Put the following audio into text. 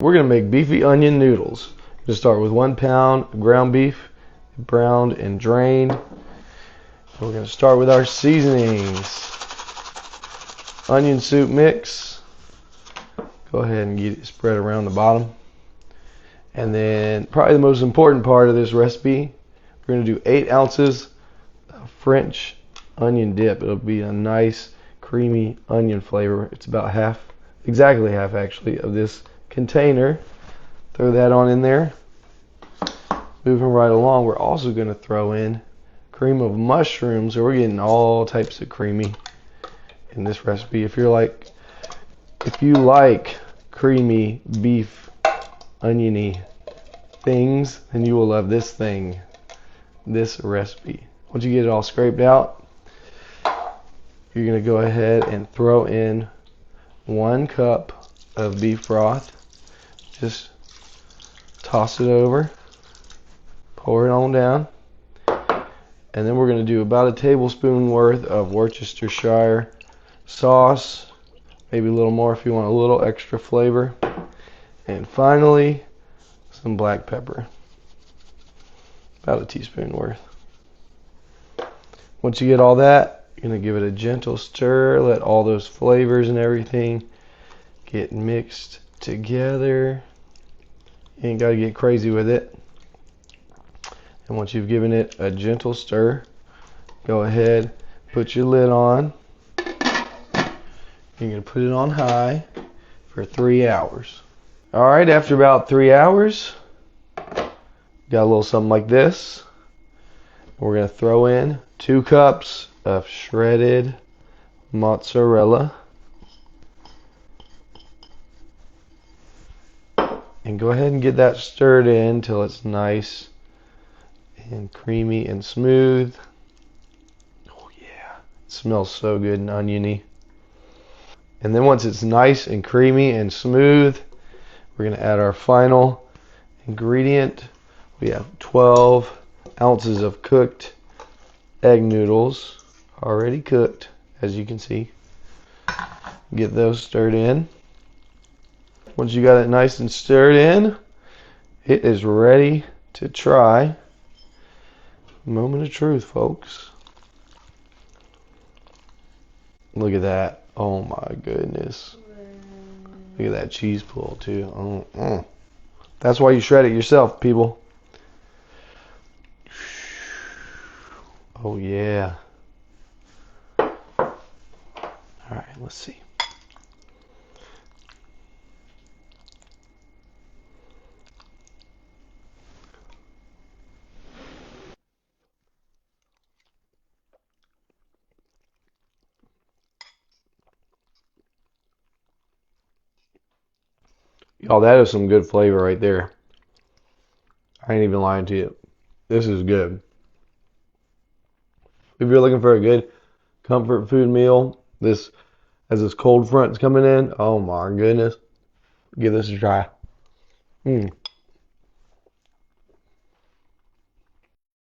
We're going to make beefy onion noodles. We're going to start with 1 pound ground beef, browned and drained. We're going to start with our seasonings. Onion soup mix. Go ahead and get it spread around the bottom. And then probably the most important part of this recipe, we're going to do 8 ounces of French onion dip. It'll be a nice creamy onion flavor. It's about half, exactly half actually, of this container. Throw that on in there. Moving right along, we're also going to throw in cream of mushrooms. So we're getting all types of creamy in this recipe. If you like creamy beef oniony things, then you will love this recipe. Once you get it all scraped out, you're going to go ahead and throw in 1 cup of beef broth. Just toss it over, pour it on down, and then we're going to do about a tablespoon worth of Worcestershire sauce, maybe a little more if you want a little extra flavor, and finally some black pepper, about a teaspoon worth. Once you get all that, you're going to give it a gentle stir, let all those flavors and everything get mixed together. You ain't got to get crazy with it. And once you've given it a gentle stir, go ahead, put your lid on. You're going to put it on high for 3 hours. Alright, after about 3 hours, got a little something like this. We're going to throw in 2 cups of shredded mozzarella. And go ahead and get that stirred in until it's nice and creamy and smooth. Oh yeah, it smells so good and oniony. And then once it's nice and creamy and smooth, we're going to add our final ingredient. We have 12 ounces of cooked egg noodles, already cooked, as you can see. Get those stirred in. Once you got it nice and stirred in, it is ready to try. Moment of truth, folks. Look at that. Oh my goodness. Look at that cheese pull too. That's why you shred it yourself, people. Oh yeah. Alright, let's see. Y'all, that is some good flavor right there. I ain't even lying to you. This is good. If you're looking for a good comfort food meal, as this cold front's coming in, oh my goodness, give this a try.